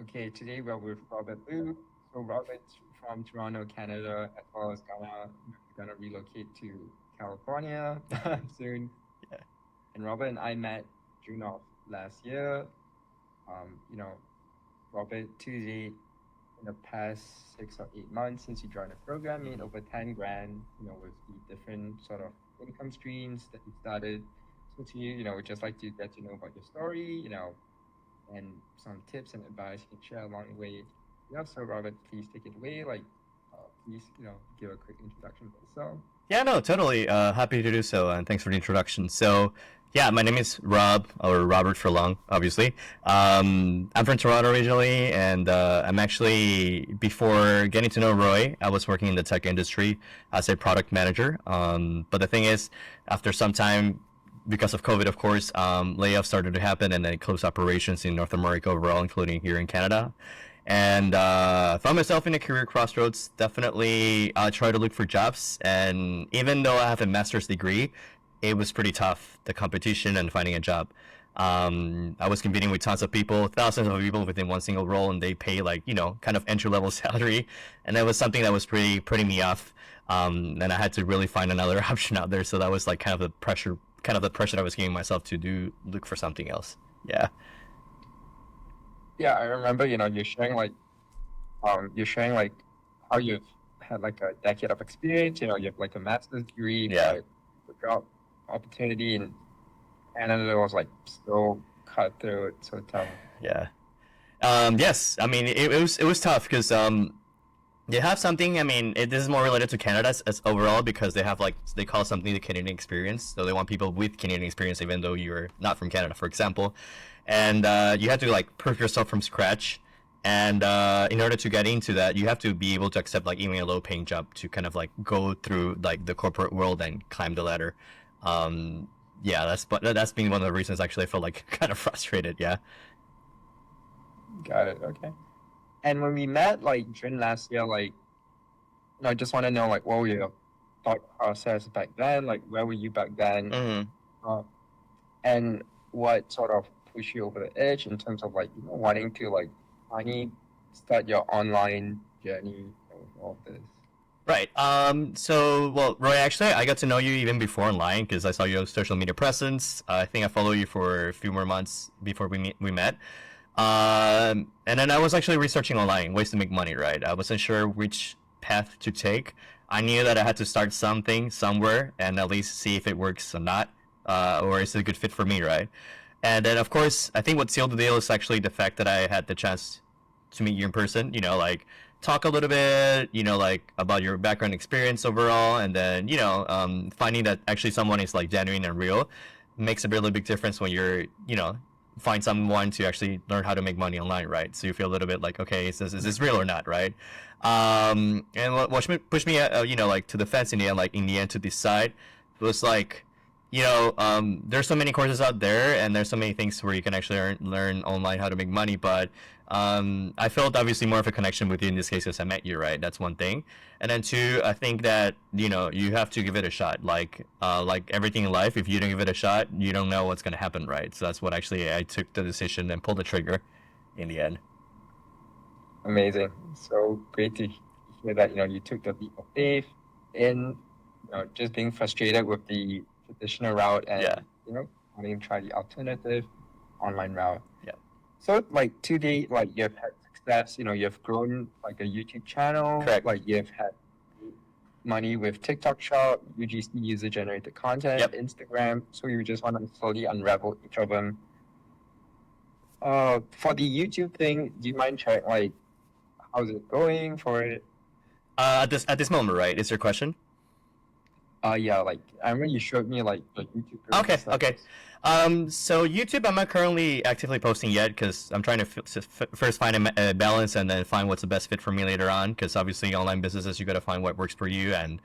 Okay, today we're with Robert Liu. So Robert's from Toronto, Canada, as well as Ghana. We're gonna relocate to California soon. Yeah. And Robert and I met June of last year. You know, Robert today in the past 6 or 8 months since you joined the program made Mhm. over 10 grand, with the different sort of income streams that you started. So to you, we'd just like to get to know about your story, and some tips and advice you can share along the way. Yeah, so Robert, please take it away. Please, give a quick introduction for yourself. Yeah, no, totally. Happy to do so, and thanks for the introduction. So, yeah, my name is Rob, or Robert for long, obviously. I'm from Toronto originally, and I'm actually, before getting to know Roy, I was working in the tech industry as a product manager. But the thing is, after some time, because of COVID, of course, layoffs started to happen, and then closed operations in North America overall, including here in Canada. And found myself in a career crossroads. Definitely try to look for jobs, and even though I have a master's degree, it was pretty tough, the competition and finding a job. I was competing with tons of people, thousands of people within one single role, and they pay like kind of entry level salary, and that was something that was pretty putting me off. And I had to really find another option out there. So that was like kind of the pressure I was giving myself to do look for something else. Yeah. Yeah, I remember, you're sharing like how you've had like a decade of experience. You have like a master's degree, Yeah. but the job opportunity in Canada was like so cutthroat, so tough. Yeah. Yes, I mean it was tough because they have something. I mean, this is more related to Canada as overall because they have like they call something the Canadian experience. So they want people with Canadian experience, even though you're not from Canada, for example. And you have to like prove yourself from scratch. And in order to get into that, you have to be able to accept like even a low-paying job to kind of like go through like the corporate world and climb the ladder. Um, yeah, that's been one of the reasons actually I felt like kind of frustrated. Yeah. Got it. Okay. And when we met like June last year, I just want to know like what were your thought process back then? Like where were you back then? Mm-hmm. Uh, and what sort of pushed you over the edge in terms of like wanting to like finally start your online journey with all of this? Right. So, well, Roy, actually, I got to know you even before online because I saw your social media presence. I think I followed you for a few more months before we met. And then I was actually researching online ways to make money. Right. I wasn't sure which path to take. I knew that I had to start something somewhere and at least see if it works or not, or is it a good fit for me. Right. And then, of course, I think what sealed the deal is actually the fact that I had the chance to meet you in person. Like talk a little bit, like about your background experience overall, and then finding that actually someone is like genuine and real makes a really big difference when you're find someone to actually learn how to make money online, right? So you feel a little bit like, okay, is this real or not, right? And what pushed me, like to the fence in the end, like in the end to decide was like, there's so many courses out there, and there's so many things where you can actually learn online how to make money. But I felt obviously more of a connection with you in this case because I met you, right? That's one thing. And then two, I think that you have to give it a shot. Like everything in life, if you don't give it a shot, you don't know what's gonna happen, right? So that's what actually I took the decision and pulled the trigger in the end. Amazing. So great to hear that, you took the leap of faith in, just being frustrated with the traditional route Yeah. and, wanting to try the alternative online route. Yeah. So like today, like you've had success, you've grown like a YouTube channel, Correct. like you've had money with TikTok Shop, UGC user generated content, Yep. Instagram. So you just want to slowly unravel each of them. For the YouTube thing, do you mind sharing like how's it going for it? At this moment, right? Is your question? Yeah, like I remember you showed me like the YouTube videos Okay, and stuff. okay. So YouTube, I'm not currently actively posting yet because I'm trying to first find a balance and then find what's the best fit for me later on. Because obviously, online businesses, you got to find what works for you and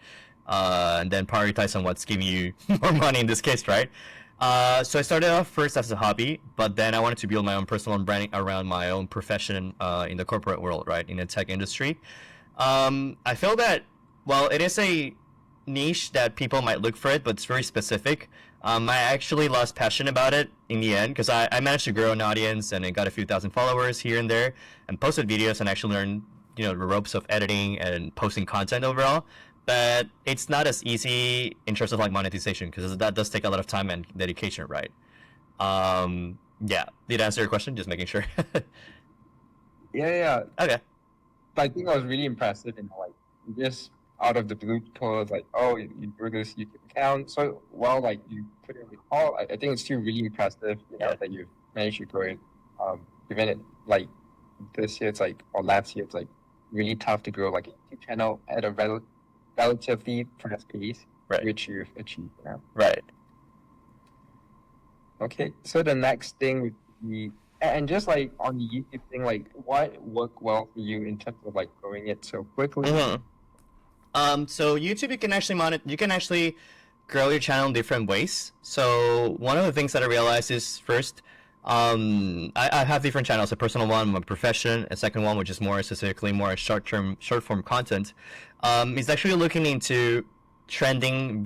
then prioritize on what's giving you more money in this case, right? So I started off first as a hobby, but then I wanted to build my own personal branding around my own profession in the corporate world, right, in the tech industry. I feel that, well, it is a niche that people might look for it, but it's very specific. I actually lost passion about it in the end because I managed to grow an audience and I got a few thousand followers here and there and posted videos and actually learned, the ropes of editing and posting content overall. But it's not as easy in terms of like monetization because that does take a lot of time and dedication, right? Yeah. Did I answer your question? Just making sure. Yeah, yeah. Okay. But I think I was really impressive, like just out of the blue told like, oh, you grew this YouTube account. So well, like you put it in all, I think it's still really impressive, Yeah. that you managed to grow it. Given it like this year, it's like or last year, it's like really tough to grow like a YouTube channel at a relatively fast pace, Right. which you've achieved now. Right. Okay, so the next thing would be, and just like on the YouTube thing, like what worked well for you in terms of like growing it so quickly? So YouTube, you can actually grow your channel in different ways. So one of the things that I realized is first, I have different channels: a personal one, my profession, a second one which is more specifically more short form content. It's actually looking into trending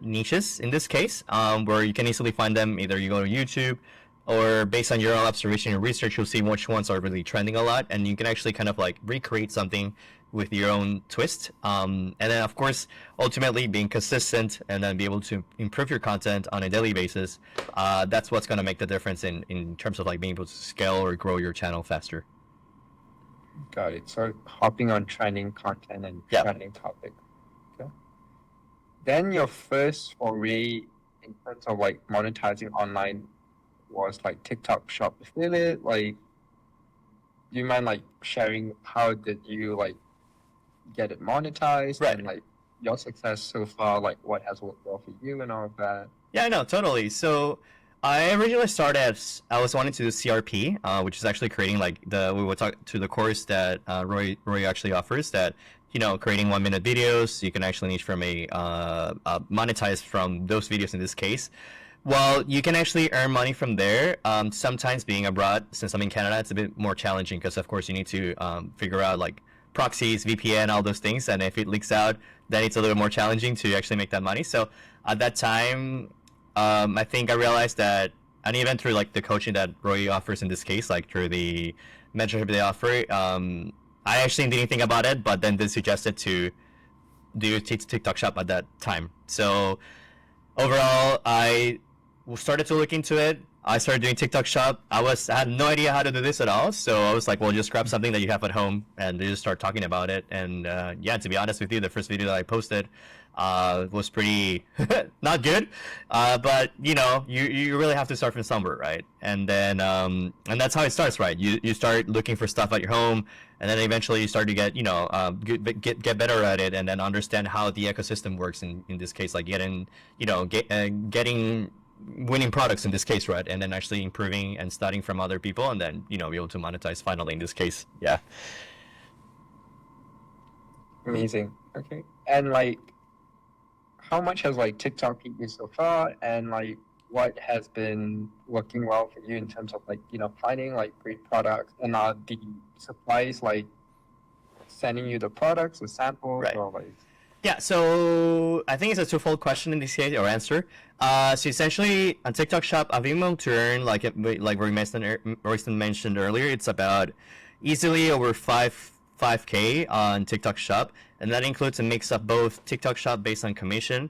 niches in this case, where you can easily find them. Either you go to YouTube, or based on your own observation and research, you'll see which ones are really trending a lot, and you can actually kind of like recreate something with your own twist. And then, of course, ultimately being consistent and then be able to improve your content on a daily basis. That's what's going to make the difference in terms of like being able to scale or grow your channel faster. Got it. So hopping on trending content and Yeah. trending topic. Okay. Then your first foray in terms of like monetizing online was like TikTok Shop affiliate. Like, do you mind like sharing how did you like get it monetized Right. and like your success so far, like what has worked well for you and all of that? Yeah, I know, totally. So I originally started as I was wanting to do CRP, which is actually creating like we will talk to the course that Roy actually offers that, creating 1 minute videos. You can actually niche from monetize from those videos in this case. Well, you can actually earn money from there. Sometimes being abroad, since I'm in Canada, it's a bit more challenging because, of course, you need to figure out like proxies, VPN, all those things. And if it leaks out, then it's a little more challenging to actually make that money. So at that time, I think I realized that, and even through like the coaching that Roy offers in this case, like through the mentorship they offer, I actually didn't think about it, but then they suggested to do TikTok Shop at that time. So overall, I started to look into it. I started doing TikTok Shop. I had no idea how to do this at all, so I was like, well, just grab something that you have at home and you just start talking about it. And yeah, to be honest with you, the first video that I posted was pretty not good, but you really have to start from somewhere, right? And then and that's how it starts, right? You start looking for stuff at your home, and then eventually you start to get get better at it, and then understand how the ecosystem works. In this case, like getting winning products in this case, right? And then actually improving and studying from other people, and then be able to monetize finally in this case. Yeah. Amazing. Okay. And like, how much has like TikTok taught you so far, and like what has been working well for you in terms of like finding like great products, and are the supplies like sending you the products or samples, Right. or like? Yeah, so I think it's a twofold question in this case, or answer. So essentially, on TikTok Shop, I've been able to earn, like Royston mentioned earlier, it's about easily over 5K on TikTok Shop, and that includes a mix of both TikTok Shop based on commission,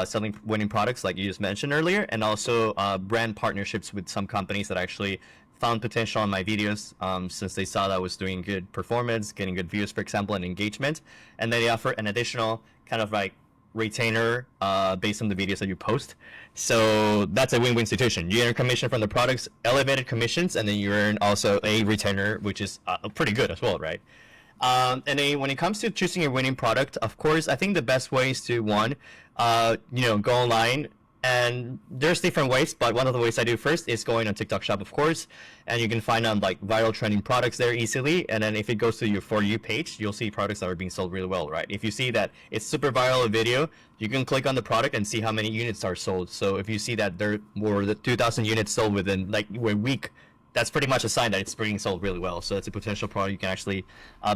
selling winning products like you just mentioned earlier, and also brand partnerships with some companies that actually found potential on my videos, since they saw that I was doing good performance, getting good views, for example, and engagement, and then they offer an additional kind of like retainer based on the videos that you post. So that's a win-win situation. You earn commission from the products, elevated commissions, and then you earn also a retainer, which is pretty good as well, right? And then when it comes to choosing a winning product, of course, I think the best way is to go online. And there's different ways, but one of the ways I do first is going on TikTok Shop, of course, and you can find like viral trending products there easily. And then if it goes to your For You page, you'll see products that are being sold really well, right? If you see that it's super viral a video, you can click on the product and see how many units are sold. So if you see that there were 2,000 units sold within like a week, that's pretty much a sign that it's being sold really well. So it's a potential product you can actually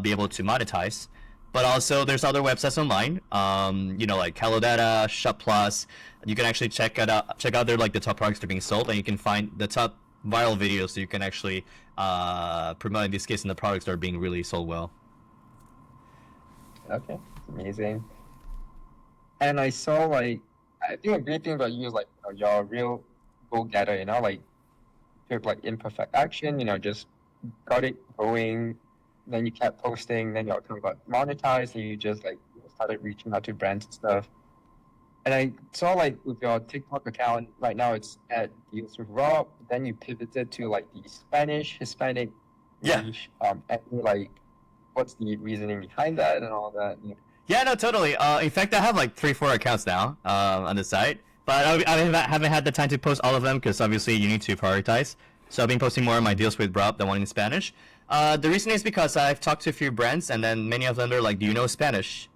be able to monetize. But also, there's other websites online. Like Hello Data, Shop Plus. You can actually check out their like the top products that are being sold, and you can find the top viral videos so you can actually promote in this case in the products that are being really sold well. Okay, amazing. And I saw like I think a great thing about you is like you're a real go getter. Like took like imperfect action. Just got it going. Then you kept posting. Then your account got monetized, and you just like started reaching out to brands and stuff. And I saw like with your TikTok account right now, it's at Deals with Rob. Then you pivoted to like the Spanish Hispanic Yeah. niche. And like, what's the reasoning behind that and all that? Yeah, no, totally. In fact, I have like 3, 4 accounts now on the site, but haven't had the time to post all of them because obviously you need to prioritize. So I've been posting more of my deals with Rob, the one in Spanish. The reason is because I've talked to a few brands, and then many of them are like, "Do you know Spanish?"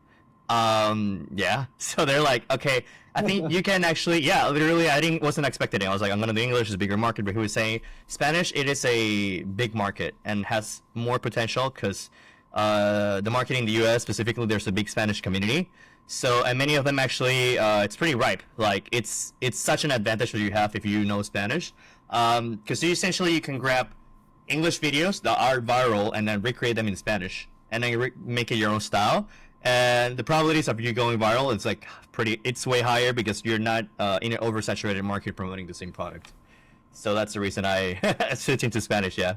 Yeah. So they're like, "Okay, I think you can actually." Yeah, literally, wasn't expecting it. I was like, "I'm gonna do English, it's a bigger market," but he was saying Spanish. It is a big market and has more potential because the market in the U.S. specifically, there's a big Spanish community. So and many of them actually, it's pretty ripe. Like it's such an advantage that you have if you know Spanish, because you can grab English videos that are viral and then recreate them in Spanish and then make it your own style. And the probabilities of you going viral is like it's way higher because you're not in an oversaturated market promoting the same product. So that's the reason I switched into Spanish. Yeah.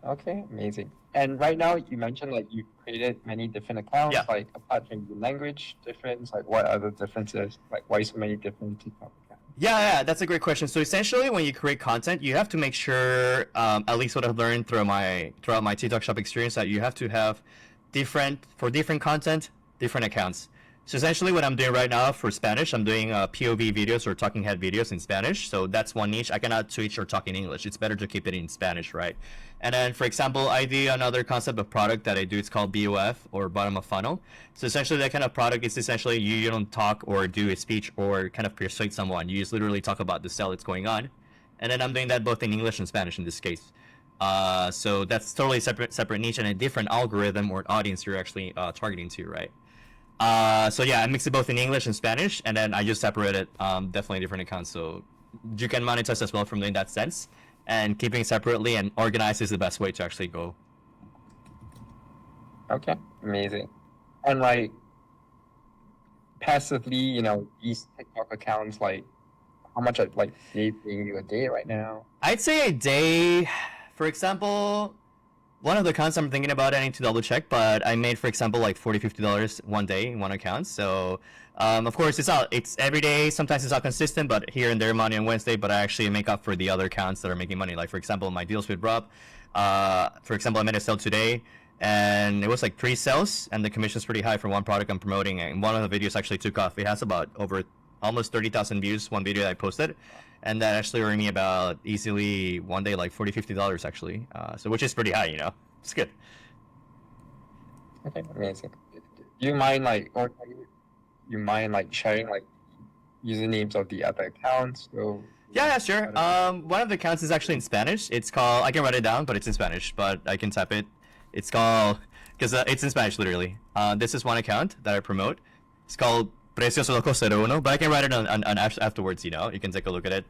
Okay, amazing. And right now, you mentioned like you created many different accounts. Yeah. Like apart from the language difference, like what other differences? Like why so many different TikTok accounts? Yeah, that's a great question. So essentially, when you create content, you have to make sure, at least what I've learned throughout my TikTok Shop experience, that you have to have different content, different accounts. So essentially, what I'm doing right now for Spanish, I'm doing POV videos or talking head videos in Spanish. So that's one niche. I cannot switch or talk in English. It's better to keep it in Spanish, right? And then, for example, I do another concept of product that I do. It's called BOF or bottom of funnel. So essentially, that kind of product is essentially you don't talk or do a speech or kind of persuade someone. You just literally talk about the sale that's going on. And then I'm doing that both in English and Spanish in this case. So that's totally separate niche and a different algorithm or audience you're actually targeting to, right? So yeah, I mix it both in English and Spanish, and then I just separate it definitely different accounts. So you can monetize as well from doing that sense, and keeping separately and organized is the best way to actually go. Okay, amazing. And like passively, these TikTok accounts, like how much are like they paying you a day right now? I'd say a day, for example, one of the accounts I'm thinking about, I need to double check, but I made, for example, like $40, $50 one day in one account. So, of course, it's every day. Sometimes it's not consistent, but here and there, Monday and Wednesday. But I actually make up for the other accounts that are making money. Like, for example, my deals with Rob. For example, I made a sale today, and it was like 3 sales, and the commission's pretty high for one product I'm promoting. And one of the videos actually took off. It has about over almost 30,000 views, one video that I posted. And that actually earned me about easily one day like $40, $50 actually. So which is pretty high. It's good. Okay, amazing. Do you mind like, or you mind like sharing like usernames of the other accounts? So Yeah, sure. One of the accounts is actually in Spanish. It's called. I can write it down, but it's in Spanish. But I can type it. It's called because it's in Spanish literally. This is one account that I promote. It's called Precios Locos 01, but I can write it on afterwards. You can take a look at it.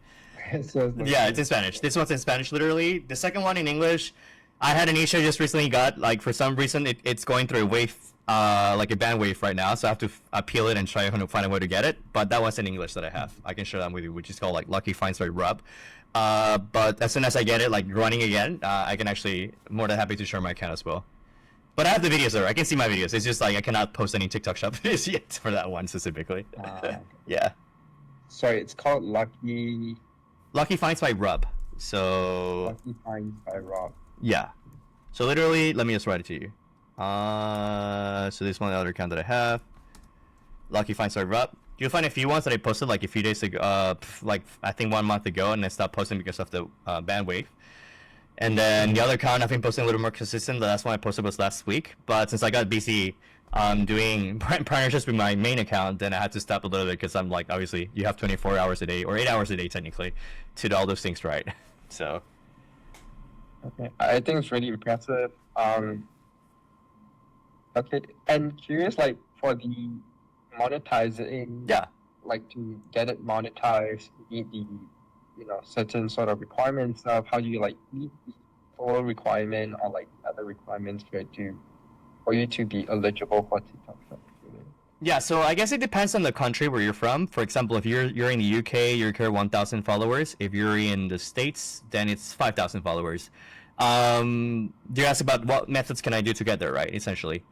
Yeah, it's in Spanish. This one's in Spanish literally. The second one in English. I had an issue I just recently got. Like for some reason, it's going through a wave, like a band wave right now. So I have to appeal it and try to find a way to get it. But that one's in English that I have. I can share that with you, which is called like Lucky Finds by Rob. But as soon as I get it like running again, I can actually more than happy to share my account as well. But I have the videos there. I can see my videos. It's just like I cannot post any TikTok shop videos yet for that one specifically. Yeah. Sorry, it's called Lucky Finds by Rob. So Finds by Rob. Yeah. So literally, let me just write it to you. So this one other account that I have. Lucky Finds by Rob. You'll find a few ones that I posted like a few days ago, like I think 1 month ago, and I stopped posting because of the band wave. And then the other account I've been posting a little more consistent. The last one I posted was last week. But since I got busy doing partnerships with my main account, then I had to stop a little bit because I'm like, obviously, you have 24 hours a day or 8 hours a day technically to do all those things right. So. Okay, I think it's really impressive. Okay. And curious, like for the monetizing, Yeah. like to get it monetized, you need the, certain sort of requirements of how do you like meet the full requirement or like other requirements for you to be eligible for TikTok Shop. Yeah, so I guess it depends on the country where you're from. For example, if you're in the UK, you require 1,000 followers. If you're in the States, then it's 5,000 followers. You asked about what methods can I do to get there, right? Essentially.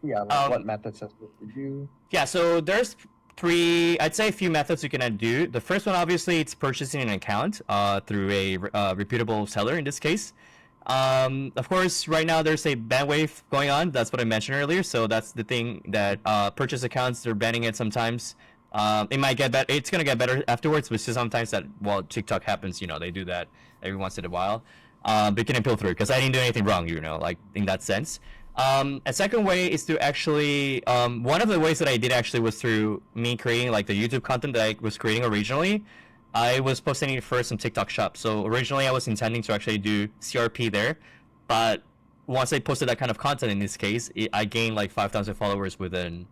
Yeah, like what Um, methods are supposed to do. yeah, so there's three, I'd say a few methods you can do. The first one, obviously, it's purchasing an account through a reputable seller in this case. Of course, right now there's a ban wave going on. That's what I mentioned earlier. So that's the thing that purchase accounts, they're banning it sometimes. It might get better. It's gonna get better afterwards, which is sometimes that while TikTok happens, they do that every once in a while. But you can appeal through because I didn't do anything wrong, like in that sense. A second way is to actually one of the ways that I did actually was through me creating like the YouTube content that I was creating originally. I was posting it first on TikTok Shop. So originally I was intending to actually do CRP there, but once I posted that kind of content in this case, I gained like 5,000 followers within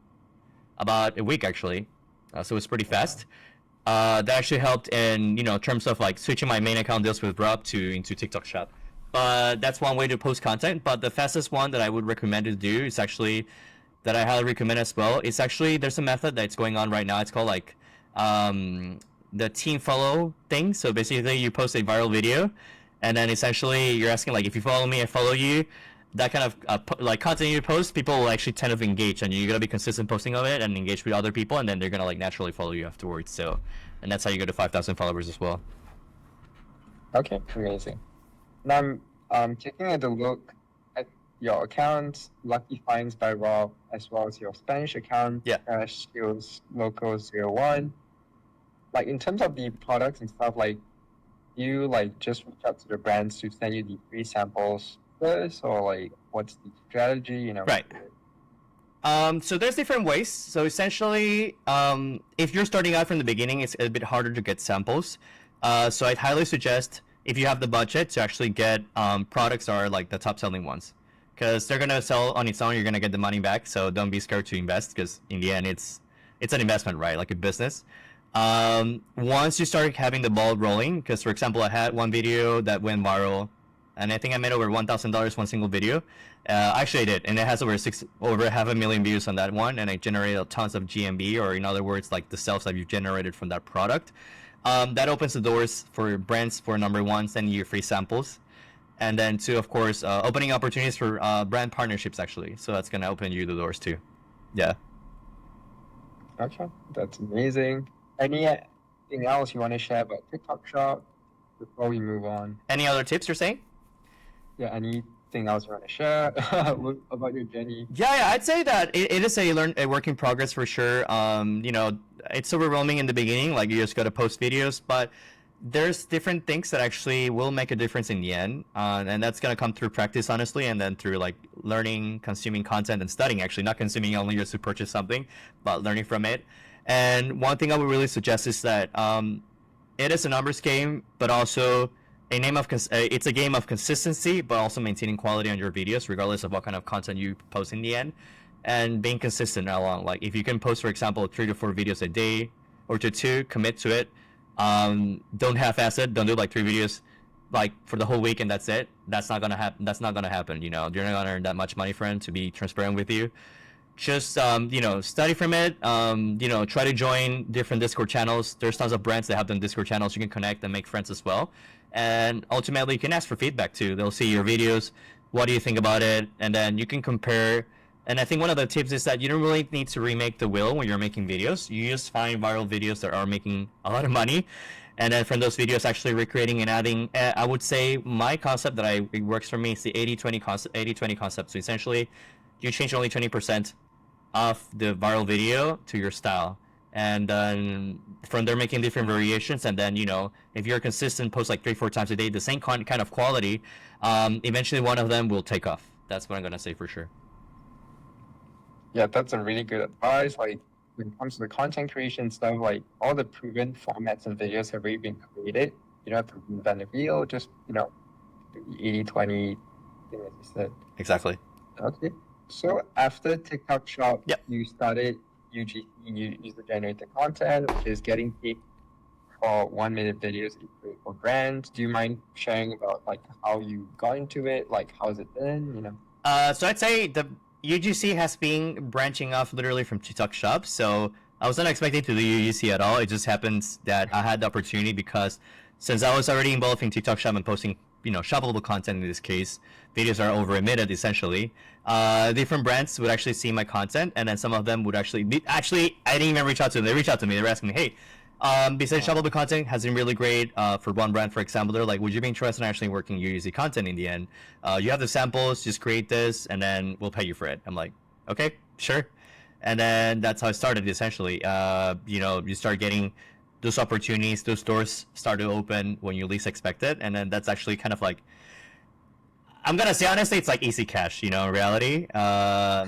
about a week actually. So it's pretty fast. That actually helped in terms of like switching my main account deals with Rob to into TikTok Shop. But that's one way to post content. But the fastest one that I would recommend to do is actually that I highly recommend as well. It's actually there's a method that's going on right now. It's called like the team follow thing. So basically, you post a viral video, and then essentially you're asking like if you follow me, I follow you. That kind of like content you post, people will actually tend to engage, and you gotta be consistent posting of it and engage with other people, and then they're gonna like naturally follow you afterwards. So, and that's how you go to 5,000 followers as well. Okay, amazing. Now I'm taking a look at your accounts, Lucky Finds by Rob, as well as your Spanish account, Yeah. Skills Local 01. Like in terms of the products and stuff, like do you like just reach out to the brands to send you the free samples first, or like what's the strategy? Right. So there's different ways. So essentially, if you're starting out from the beginning, it's a bit harder to get samples. So I'd highly suggest if you have the budget to actually get products that are like the top selling ones, because they're gonna sell on its own. You're gonna get the money back. So don't be scared to invest, because in the end, it's an investment, right? Like a business. Once you start having the ball rolling, because for example, I had one video that went viral, and I think I made over $1,000 one single video. Actually, I did, and it has over 500,000 views on that one, and I generated tons of GMB, or in other words, like the sales that you've generated from that product. That opens the doors for brands for number one, sending you free samples, and then two, of course, opening opportunities for brand partnerships actually. So that's gonna open you the doors too. Yeah. Okay, that's amazing. Anything else you want to share about TikTok Shop before we move on? Any other tips you're saying? Yeah, anything else you want to share about your journey? Yeah, I'd say that it is a work in progress for sure. It's overwhelming in the beginning, like you just gotta post videos, but there's different things that actually will make a difference in the end, and that's gonna come through practice, honestly, and then through like learning, consuming content, and studying. Actually, not consuming only just to purchase something, but learning from it. And one thing I would really suggest is that it is a numbers game, but also it's a game of consistency, but also maintaining quality on your videos, regardless of what kind of content you post in the end, and being consistent along. Like if you can post, for example, 3 to 4 videos a day, or to 2, commit to it. Don't half-ass it. Don't do like 3 videos like for the whole week and that's it. That's not gonna happen. That's not gonna happen. You're not gonna earn that much money, friend. To be transparent with you, just study from it. Try to join different Discord channels. There's tons of brands that have them Discord channels. You can connect and make friends as well, and ultimately you can ask for feedback too. They'll see your videos, what do you think about it, and then you can compare. And I think one of the tips is that you don't really need to remake the wheel when you're making videos. You just find viral videos that are making a lot of money, and then from those videos actually recreating and adding. I would say my concept it works for me is the 80-20 concept. 80-20 concept. So essentially, you change only 20% of the viral video to your style, and then from there making different variations, and then if you're consistent, post like 3-4 times a day, the same kind of quality, eventually one of them will take off. That's what I'm gonna say for sure. Yeah, that's a really good advice. Like when it comes to the content creation stuff, like all the proven formats and videos have already been created. You don't have to reinvent the wheel, just 80-20 thing as you said. Exactly. Okay. So after TikTok Shop, Yep. you started UGC, user generated content, which is getting paid for 1 minute videos that you create for brands. Do you mind sharing about like how you got into it? Like how's it been? So I'd say the UGC has been branching off literally from TikTok Shop. So I was not expecting to do UGC at all. It just happens that I had the opportunity because since I was already involved in TikTok Shop and posting, shoppable content in this case, videos are over a minute essentially. Different brands would actually see my content, and then some of them would actually I didn't even reach out to them. They reached out to me. They were asking me, hey, besides shoppable content has been really great for one brand, for example. They're like, would you be interested in actually working UGC content in the end? You have the samples, just create this, and then we'll pay you for it. I'm like, okay, sure. And then that's how it started essentially. You start getting those opportunities, those doors start to open when you least expect it, and then that's actually kind of like, I'm gonna say honestly, it's like easy cash, in reality. Yeah,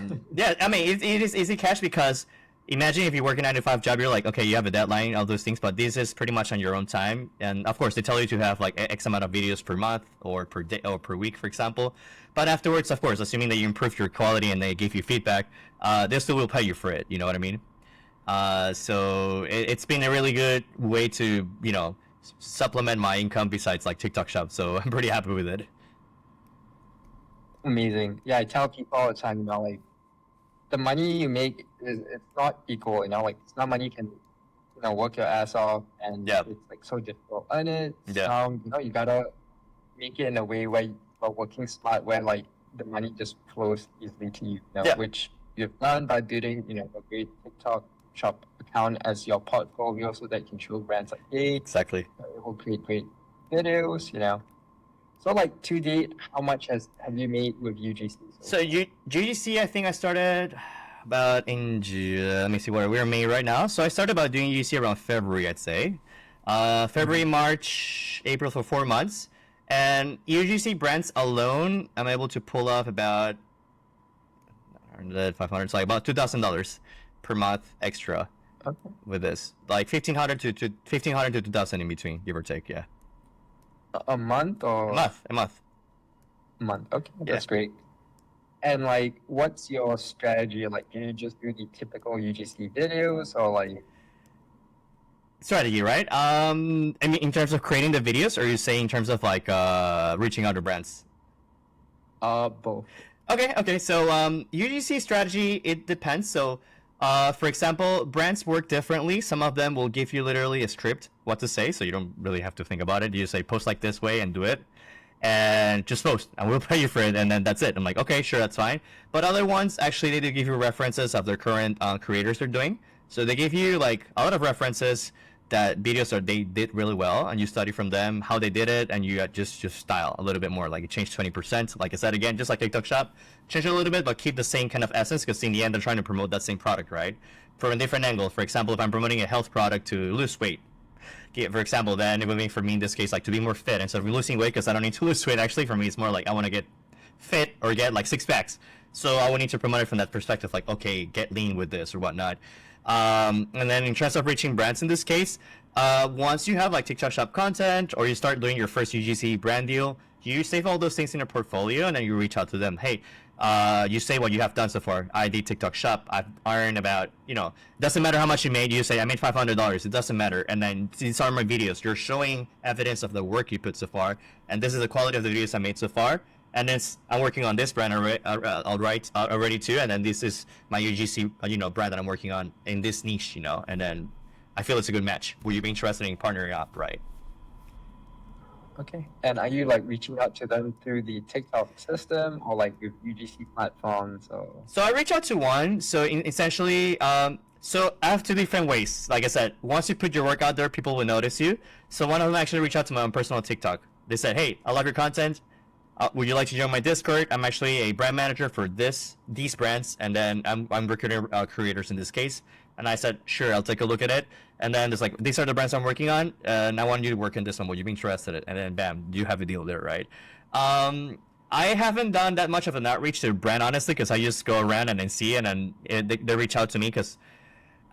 I mean, it is easy cash because imagine if you work a 9 to 5 job, you're like, okay, you have a deadline, all those things, but this is pretty much on your own time. And of course, they tell you to have like X amount of videos per month or per day or per week, for example. But afterwards, of course, assuming that you improve your quality and they give you feedback, they still will pay you for it. You know what I mean? So it's been a really good way to, supplement my income besides like TikTok Shop. So I'm pretty happy with it. Amazing. Yeah, I tell people all the time, like the money you make it's not equal, like it's not money you can, work your ass off and Yeah. it's like so difficult. Earn it. Yeah. You gotta make it in a way where you're working smart where like the money just flows easily to you, Yeah. which you've done by building, a great TikTok shop account as your portfolio so that you can show brands like, hey, Exactly. it will create great videos, So like to date, how much have you made with UGC? So UGC, I think I started about in let me see what we're in May right now. So I started about doing UGC around February, I'd say. February, March, April for 4 months, and UGC brands alone, I'm able to pull off about 500, so like about $2,000 per month extra. Okay. With this, like 1,500 to 1,500 to 2,000 in between, give or take, yeah. A month or A month. Month. Okay, Yeah. that's great. And like, what's your strategy? Like, do you just do the typical UGC videos, or like? Strategy, right? I mean, in terms of creating the videos, or are you saying in terms of like reaching out to brands? Both. Okay. So UGC strategy, it depends. So, for example, brands work differently. Some of them will give you literally a script what to say, so you don't really have to think about it. You say post like this way and do it, and just post, and we'll pay you for it, and then that's it. I'm like, okay, sure, that's fine. But other ones actually they do give you references of their current creators they're doing. So they give you like a lot of references that videos they did really well, and you study from them how they did it, and you just style a little bit more. Like you change 20%. Like I said again, just like TikTok Shop, change it a little bit, but keep the same kind of essence because in the end they're trying to promote that same product, right? From a different angle. For example, if I'm promoting a health product to lose weight, for example, then it would mean for me in this case like to be more fit instead of losing weight because I don't need to lose weight. Actually, for me, it's more like I want to get fit or get like 6 packs. So I would need to promote it from that perspective, like okay, get lean with this or whatnot. And then in terms of reaching brands in this case, once you have like TikTok Shop content or you start doing your first UGC brand deal, you save all those things in a portfolio and then you reach out to them. Hey, you say what you have done so far. I did TikTok Shop. I've earned about, doesn't matter how much you made. You say I made $500. It doesn't matter. And then these are my videos. You're showing evidence of the work you put so far, and this is the quality of the videos I made so far. And then I'm working on this brand already too. And then this is my UGC, brand that I'm working on in this niche, And then I feel it's a good match. Will you be interested in partnering up, right? Okay. And are you like reaching out to them through the TikTok system or like with UGC platforms or? So I reach out to one. So essentially, so I have two different ways. Like I said, once you put your work out there, people will notice you. So one of them actually reached out to my own personal TikTok. They said, hey, I love your content. Would you like to join my Discord? I'm actually a brand manager for these brands, and then I'm recruiting creators in this case. And I said, sure, I'll take a look at it. And then there's like, these are the brands I'm working on, and I want you to work in this one. Would you be interested in it? And then bam, you have a deal there, right? I haven't done that much of an outreach to brand, honestly, because I just go around and then see, and then they reach out to me because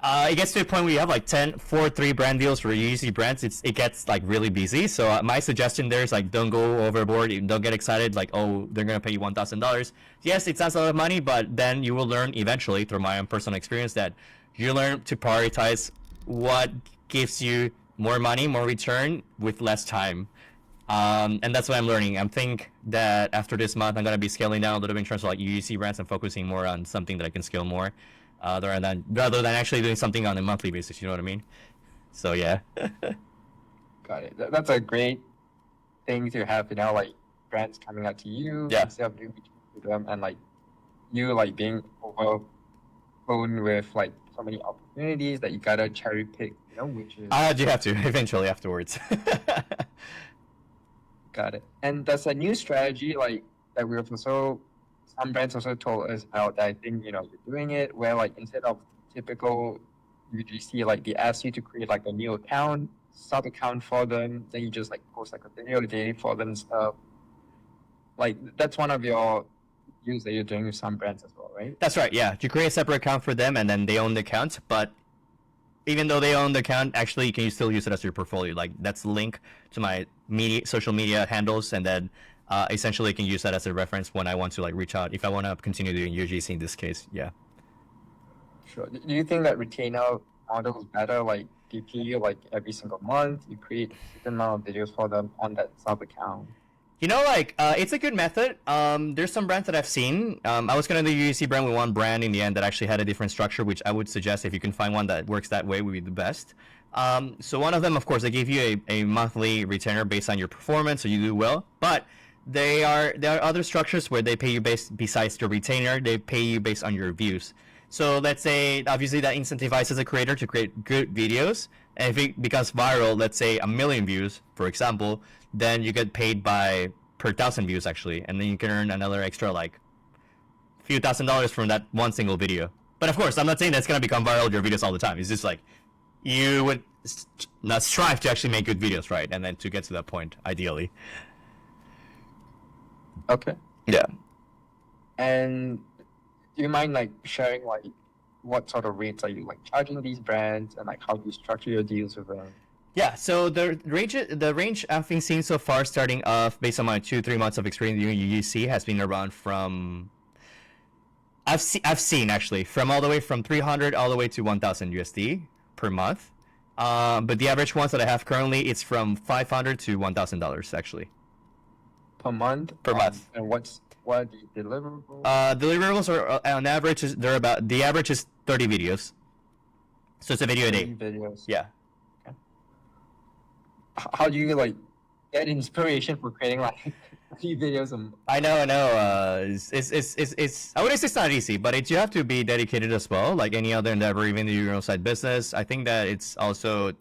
It gets to a point where you have like 10, 4, 3 brand deals for UGC brands. It gets like really busy. So my suggestion there is like don't go overboard. Don't get excited like, oh, they're gonna pay you $1,000. Yes, it sounds a lot of money, but then you will learn eventually through my own personal experience that you learn to prioritize what gives you more money, more return with less time. And that's what I'm learning. I think that after this month, I'm gonna be scaling down a little bit in terms of like UGC brands and focusing more on something that I can scale more, rather than actually doing something on a monthly basis. You know what I mean? So yeah. Got it. That's a great thing to have, like brands coming out to you Yeah. instead of you reaching out to them, and like you like being overflown with like so many opportunities that you gotta cherry pick, which is You have to eventually afterwards. got it. And that's a new strategy like that we've also some brands also told us about that I think you're doing it where like instead of typical UGC, like they ask you to create like a new account, sub account for them, then you just like post like a video daily for them and stuff. Like that's one of your use that you're doing with some brands as well, right? That's right. Yeah, you create a separate account for them, and then they own the account. But even though they own the account, actually, you can still use it as your portfolio. Like that's the link to my social media handles, and then essentially, you can use that as a reference when I want to like reach out if I want to continue doing UGC in this case. Yeah. Sure. Do you think that retainer model is better? Like, do you pay you like every single month? You create a certain amount of videos for them on that sub account. It's a good method. There's some brands that I've seen. I was gonna do UGC brand with one brand in the end that actually had a different structure, which I would suggest if you can find one that works that way would be the best. So one of them, of course, they give you a monthly retainer based on your performance, so you do well. But there are other structures where they pay you besides your retainer, they pay you based on your views. So let's say obviously that incentivizes a creator to create good videos, and if it becomes viral, let's say 1 million views, for example, then you get paid per 1,000 views actually, and then you can earn another extra like few $1,000s from that one single video. But of course, I'm not saying that's gonna become viral your videos all the time. It's just like you would not strive to actually make good videos, right? And then to get to that point, ideally. Okay. Yeah. And do you mind like sharing like what sort of rates are you like charging these brands, and like how do you structure your deals with them? Yeah, so the range I've been seeing so far, starting off based on my 2-3 months of experience doing UGC, has been around from I've seen actually from all the way from 300 all the way to 1,000 USD per month. But the average ones that I have currently, it's from $500 to $1,000 actually. Per month? Per month. And what are the deliverables? Deliverables are on average the average is 30 videos. So it's a video a day. Videos. Yeah. How do you like get inspiration for creating like 3 videos a month? I know. It's I wouldn't say it's not easy, but you have to be dedicated as well, like any other endeavor, even your own side business. I think that it's also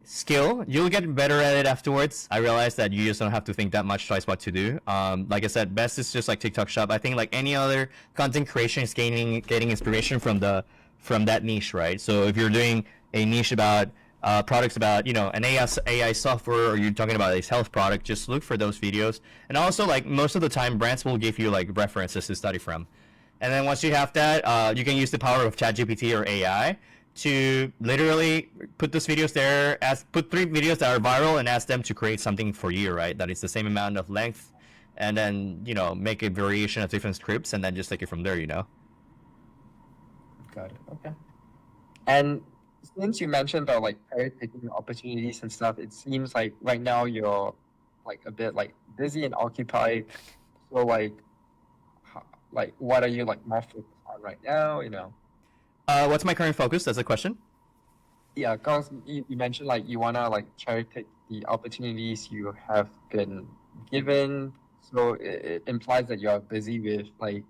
skill. You'll get better at it afterwards. I realize that you just don't have to think that much twice what to do. Like I said, best is just like TikTok Shop. I think like any other content creation is getting inspiration from that niche, right? So if you're doing a niche about products about an AI software, or you're talking about a health product, just look for those videos. And also, like most of the time, brands will give you like references to study from. And then once you have that, you can use the power of ChatGPT or AI to literally put those videos there, put 3 videos that are viral and ask them to create something for you, right? That is the same amount of length, and then make a variation of different scripts, and then just take it from there. Got it. Okay. And since you mentioned about like taking opportunities and stuff, it seems like right now you're like a bit like busy and occupied. So like what are you like more focused on right now? What's my current focus? That's a question. Yeah, because you mentioned like you wanna like cherry pick the opportunities you have been given. So it implies that you're busy with like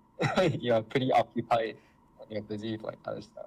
you're pretty occupied and you're busy with like other stuff.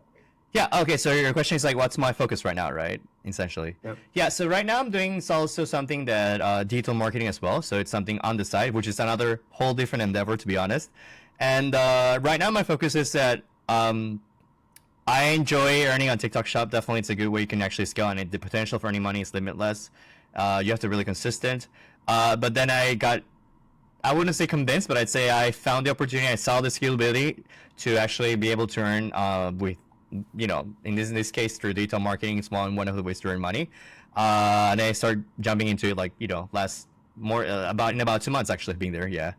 Yeah, okay, so your question is like, what's my focus right now, right? Essentially. Yep. Yeah, so right now I'm doing also something that digital marketing as well. So it's something on the side, which is another whole different endeavor, to be honest. And right now my focus is that I enjoy earning on TikTok Shop. Definitely, it's a good way you can actually scale, and the potential for earning money is limitless. You have to be really consistent. But then I wouldn't say convinced, but I'd say I found the opportunity. I saw the scalability to actually be able to earn with in this case through digital marketing is one of the ways to earn money. And then I started jumping into it like last more about 2 months actually being there. Yeah.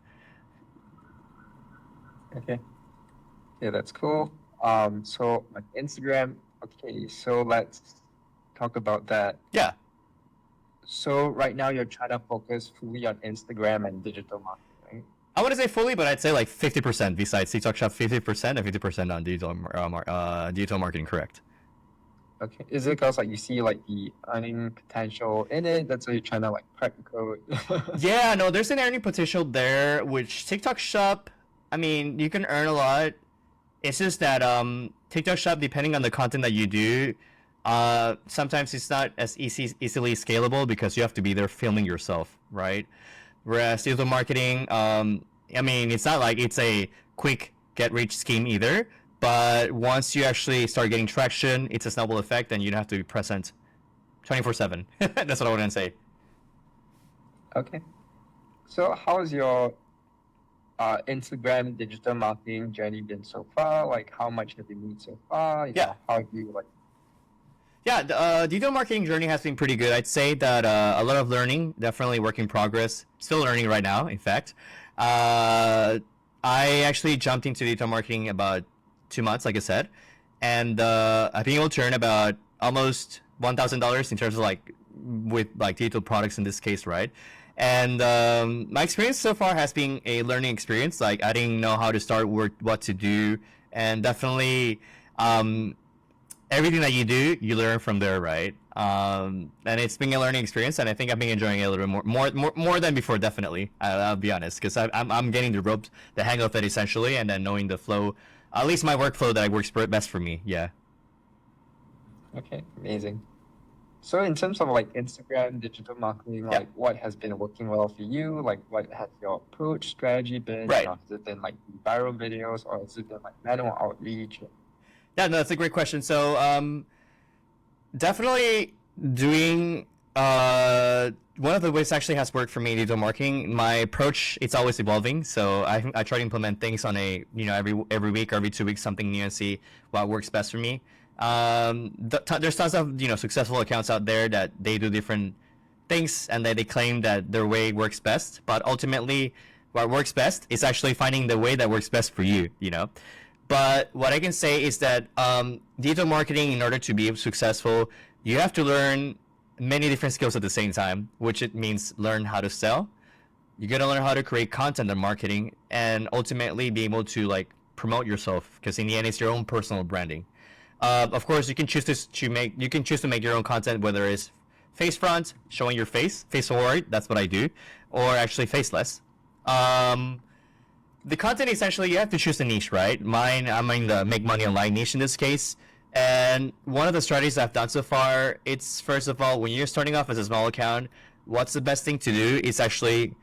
Okay. Yeah, that's cool. So on Instagram, okay, so let's talk about that. Yeah. So right now you're trying to focus fully on Instagram and digital marketing, right? I wouldn't say fully, but I'd say like 50% besides TikTok Shop, 50% and 50% on digital marketing. Correct. Okay. Is it because like you see like the earning potential in it? That's why you're trying to like crack the code. Yeah, no, there's an earning potential there, which TikTok Shop, I mean, you can earn a lot. It's just that TikTok Shop, depending on the content that you do, sometimes it's not as easily scalable because you have to be there filming yourself, right? Whereas digital marketing, I mean, it's not like it's a quick get rich scheme either. But once you actually start getting traction, it's a snowball effect, and you have to be present 24/7. That's what I want to say. Okay. So how's your Instagram digital marketing journey been so far? Like how much have you made so far? Yeah. How have you like Yeah, the digital marketing journey has been pretty good. I'd say that a lot of learning, definitely work in progress. Still learning right now, in fact. I actually jumped into digital marketing about 2 months, like I said, and I've been able to earn about almost $1,000 in terms of like with like digital products in this case, right? And my experience so far has been a learning experience. Like I didn't know how to start, what to do, and definitely everything that you do, you learn from there, right? And it's been a learning experience, and I think I've been enjoying it a little bit more than before. Definitely, I'll be honest, because I'm getting the hang of it essentially, and then knowing the flow, at least my workflow that works best for me. Yeah. okay, amazing. So in terms of like Instagram digital marketing, Yeah. like what has been working well for you? Like what has your approach strategy been? Right. Has it been like viral videos or has it been like manual outreach? Yeah, no, that's a great question. So, definitely doing one of the ways actually has worked for me in digital marketing. My approach, it's always evolving. So I try to implement things on a every week or every 2 weeks, something new, and see what works best for me. There's tons of successful accounts out there that they do different things and they claim that their way works best. But ultimately, what works best is actually finding the way that works best for you. But what I can say is that digital marketing, in order to be successful, you have to learn many different skills at the same time, which it means learn how to sell. You gotta learn how to create content and marketing, and ultimately be able to like promote yourself, because in the end, it's your own personal branding. Of course, you can choose to make your own content, whether it's face front, showing your face forward. That's what I do, or actually faceless. The content essentially you have to choose a niche, right? I'm in the make money online niche in this case. And one of the strategies I've done so far, it's first of all, when you're starting off as a small account, what's the best thing to do is actually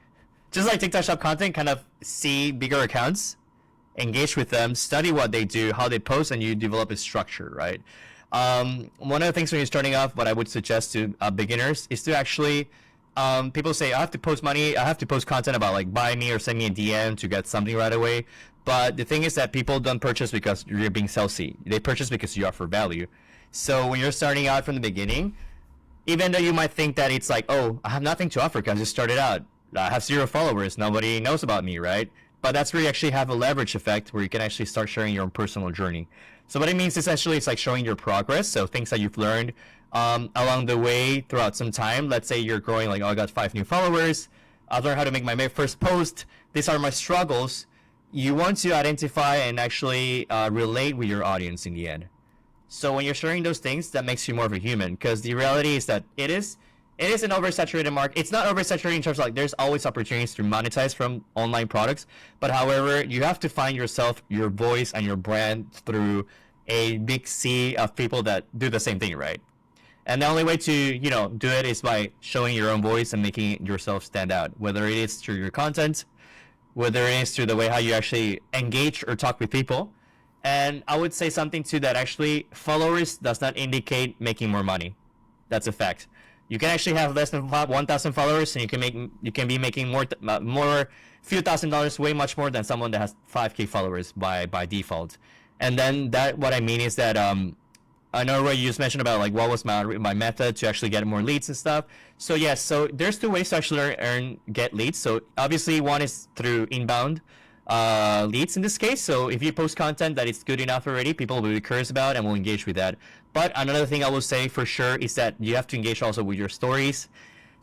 just like TikTok Shop content, kind of see bigger accounts, engage with them, study what they do, how they post, and you develop a structure, right? One of the things when you're starting off, what I would suggest to beginners is to actually, people say, I have to post content about like buy me or send me a DM to get something right away. But the thing is that people don't purchase because you're being salesy. They purchase because you offer value. So when you're starting out from the beginning, even though you might think that it's like, oh, I have nothing to offer because I just started out. I have 0 followers. Nobody knows about me, right? But that's where you actually have a leverage effect where you can actually start sharing your own personal journey. So what it means essentially it's like showing your progress. So things that you've learned along the way throughout some time. Let's say you're growing like, oh, I got 5 new followers. I've learned how to make my first post. These are my struggles. You want to identify and actually relate with your audience in the end. So when you're sharing those things, that makes you more of a human. Because the reality is that it is an oversaturated market. It's not oversaturated in terms of like there's always opportunities to monetize from online products. But however, you have to find yourself, your voice, and your brand through a big sea of people that do the same thing, right? And the only way to do it is by showing your own voice and making yourself stand out. Whether it is through your content, whether it is through the way how you actually engage or talk with people. And I would say something too, that actually followers does not indicate making more money. That's a fact. You can actually have less than 1,000 followers, and you can be making more few $1,000s, way much more than someone that has 5K followers by default. And then that what I mean is that I know Roy, you just mentioned about like what was my method to actually get more leads and stuff. So yes, so there's two ways to actually get leads. So obviously one is through inbound leads in this case. So if you post content that is good enough already, people will be curious about and will engage with that. But another thing I will say for sure is that you have to engage also with your stories.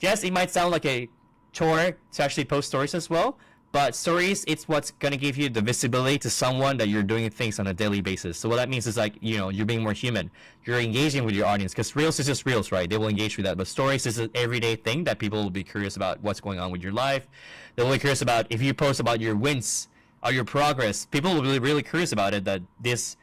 Yes, it might sound like a chore to actually post stories as well, but stories, it's what's gonna give you the visibility to someone that you're doing things on a daily basis. So what that means is like, you know, you're being more human. You're engaging with your audience because reels is just reels, right? They will engage with that. But stories is an everyday thing that people will be curious about what's going on with your life. They will be curious about if you post about your wins or your progress. People will be really curious about it. That this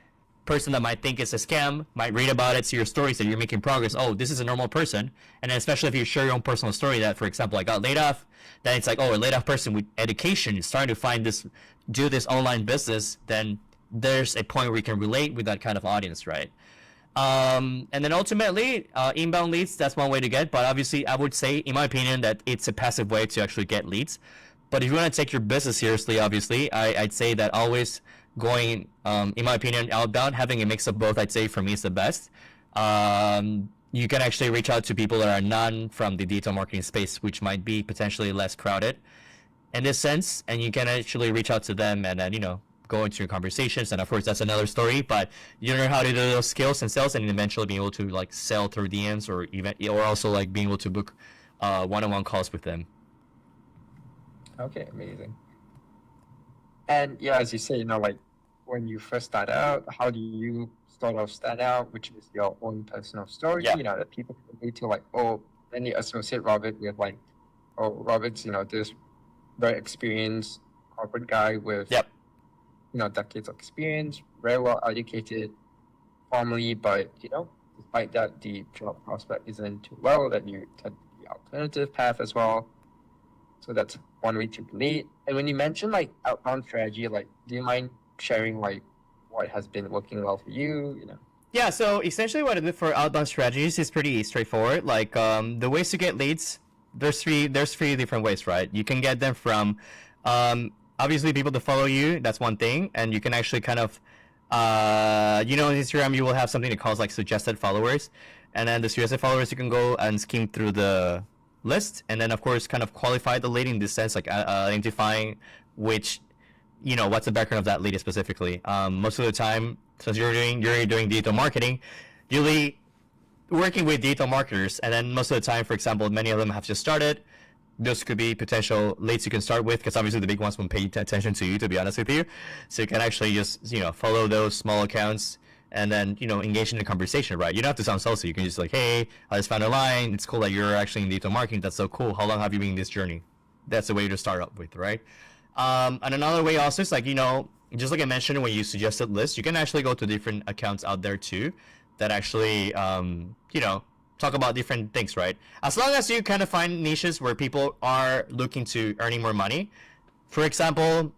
person that might think it's a scam might read about it, see your stories that you're making progress. Oh, this is a normal person. And then especially if you share your own personal story that, for example, I got laid off, then it's like, oh, a laid off person with education is starting to find this, do this online business, then there's a point where you can relate with that kind of audience, right? And then ultimately, inbound leads, that's one way to get, but obviously I would say, in my opinion, that it's a passive way to actually get leads. But if you want to take your business seriously, obviously, I'd say that always going, in my opinion, outbound, having a mix of both, I'd say for me is the best. You can actually reach out to people that are not from the digital marketing space, which might be potentially less crowded in this sense, and you can actually reach out to them and then, you know, go into conversations. And of course, that's another story, but you learn how to do those skills and sales, and eventually being able to like sell through DMs or even, or also like being able to book one-on-one calls with them. Okay, amazing. And yeah, as you say, you know, like when you first start out, how do you sort of start out, which is your own personal story, Yeah. you know, that people can relate to, like, oh, then you associate Robert with like, oh, Robert's, you know, this very experienced corporate guy with, Yep. you know, decades of experience, very well educated formally, but, you know, despite that, the job prospect isn't too well, that you take the alternative path as well. So that's one way to relate. And when you mention like outbound strategy, like, do you mind sharing like what has been working well for you? You know. Yeah, so essentially what I do for outbound strategies is pretty straightforward. Like the ways to get leads, there's three different ways, right? You can get them from obviously people to follow you, that's one thing, and you can actually kind of you know, on Instagram you will have something that calls like suggested followers, and then the suggested followers you can go and skim through the list, and then of course kind of qualify the lead in this sense, like identifying which, you know, what's the background of that lead specifically. Most of the time, since you're doing digital marketing, usually working with digital marketers, and then most of the time, for example, many of them have just started. Those could be potential leads you can start with, because obviously the big ones won't pay attention to you, to be honest with you. So you can actually just, you know, follow those small accounts and then, you know, engage in the conversation, right? You don't have to sound salesy. You can just like, hey, I just found a line. It's cool that you're actually in digital marketing. That's so cool. How long have you been in this journey? That's the way to start up with, right? And another way also is like, you know, just like I mentioned when you suggested lists, you can actually go to different accounts out there too that actually, you know, talk about different things, right? As long as you kind of find niches where people are looking to earning more money. For example,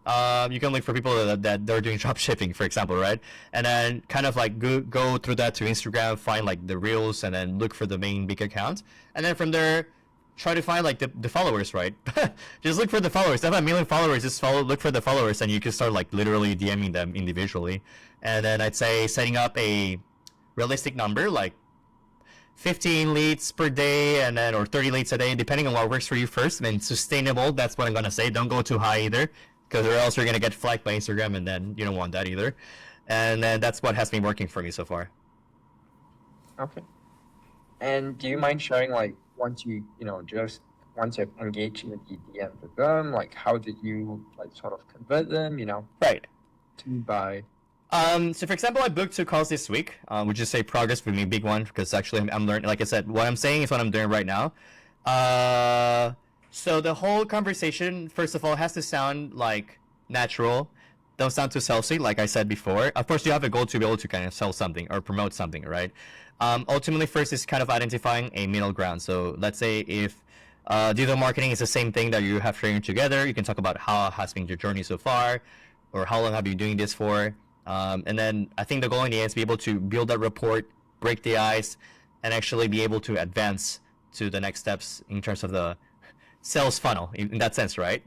you can look for people that they're doing drop shipping, for example, right? And then kind of like go through that to Instagram, find like the reels, and then look for the main big account. And then from there, try to find like the followers, right? Just look for the followers. If you have a million followers, just look for the followers, and you can start like literally DMing them individually. And then I'd say setting up a realistic number, like 15 leads per day, and then or 30 leads a day, depending on what works for you first. I mean, sustainable. That's what I'm gonna say. Don't go too high either, because or else you're gonna get flagged by Instagram, and then you don't want that either. And then that's what has been working for me so far. Okay. And do you mind sharing like once you know, just once you've engaged in the DDM with them, like how did you like sort of convert them, you know, Right. to buy? So for example, I booked 2 calls this week, which is say progress for me, big one, because actually I'm learning. Like I said, what I'm saying is what I'm doing right now. So the whole conversation, first of all, has to sound like natural. Don't sound too salesy, like I said before. Of course, you have a goal to be able to kind of sell something or promote something, right? Ultimately, first is kind of identifying a middle ground. So let's say if digital marketing is the same thing that you have sharing together, you can talk about how has been your journey so far, or how long have you been doing this for. And then I think the goal in the end is to be able to build that rapport, break the ice, and actually be able to advance to the next steps in terms of the sales funnel in that sense, right?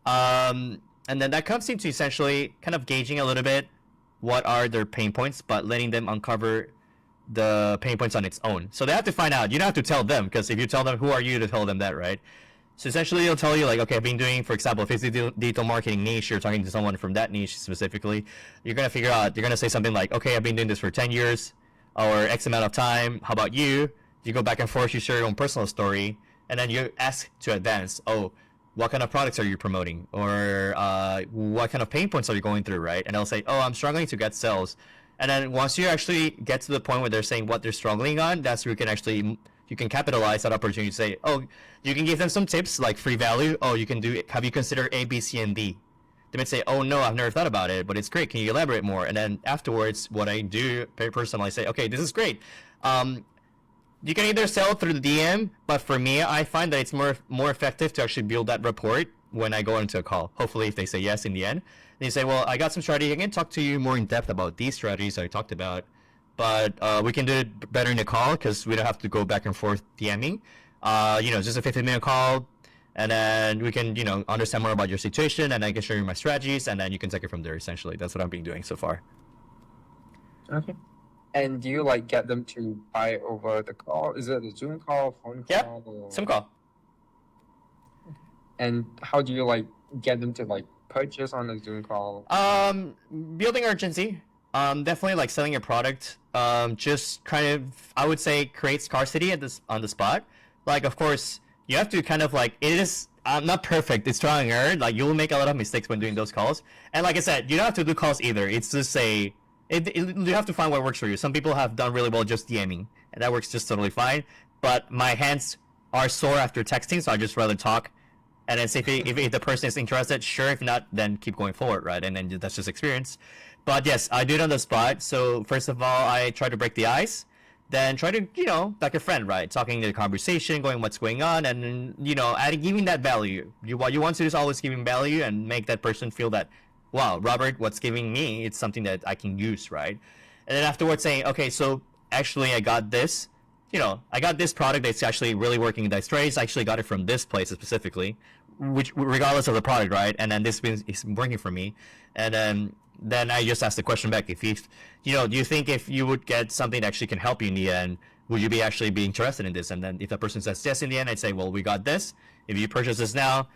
And then that comes into essentially kind of gauging a little bit what are their pain points, but letting them uncover the pain points on its own. So they have to find out. You don't have to tell them, because if you tell them, who are you to tell them that, right? So essentially, they'll tell you like, okay, I've been doing, for example, if it's digital marketing niche, you're talking to someone from that niche specifically. You're gonna figure out. You're gonna say something like, okay, I've been doing this for 10 years, or X amount of time. How about you? You go back and forth. You share your own personal story, and then you ask to advance. Oh, what kind of products are you promoting, or what kind of pain points are you going through, right? And they'll say, oh, I'm struggling to get sales. And then once you actually get to the point where they're saying what they're struggling on, that's where you can capitalize that opportunity to say, oh, you can give them some tips like free value. Oh, you can do, have you considered A, B, C, and D? They might say, oh no, I've never thought about it, but it's great. Can you elaborate more? And then afterwards, what I do personally, I say, okay, this is great. You can either sell through the DM, but for me, I find that it's more effective to actually build that rapport when I go into a call. Hopefully, if they say yes in the end, then you say, well, I got some strategy. I can talk to you more in depth about these strategies I talked about, but we can do it better in a call because we don't have to go back and forth DMing. Just a 15-minute call, and then we can, understand more about your situation, and I can show you my strategies, and then you can take it from there. Essentially, that's what I've been doing so far. Okay. And do you like get them to buy over the call? Is it a Zoom call, phone call? Yeah, or... Zoom call. And how do you like get them to like purchase on the Zoom call? Building urgency. Definitely like selling your product. Just kind of, I would say, create scarcity on the spot. Like, of course, you have to kind of like, it is not perfect. It's trial and error. Like, you'll make a lot of mistakes when doing those calls. And like I said, you don't have to do calls either. It's just you have to find what works for you. Some people have done really well just DMing, and that works just totally fine. But my hands are sore after texting, so I just rather talk. And then see if the person is interested, sure. If not, then keep going forward, right? And then that's just experience. But yes, I do it on the spot. So first of all, I try to break the ice. Then try to, like a friend, right? Talking to the conversation, going what's going on, and giving that value. What you want to do is always giving value and make that person feel that, wow, Robert, what's giving me, it's something that I can use, right? And then afterwards saying, okay, so actually I got this. I got this product that's actually really working in Dice Trace. I actually got it from this place specifically, which regardless of the product, right? And then this is working for me. And then I just ask the question back: if do you think if you would get something that actually can help you in the end, would you actually be interested in this? And then if the person says yes in the end, I'd say, well, we got this. If you purchase this now,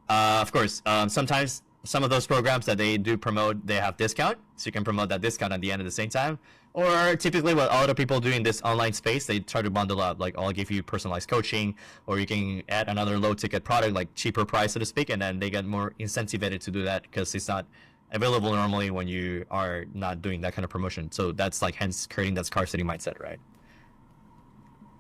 of course, sometimes some of those programs that they do promote, they have discount, so you can promote that discount at the end at the same time. Or typically what other people do in this online space, they try to bundle up, like I'll give you personalized coaching, or you can add another low ticket product, like cheaper price, so to speak, and then they get more incentivized to do that because it's not available normally when you are not doing that kind of promotion. So that's like hence creating that scarcity mindset, right?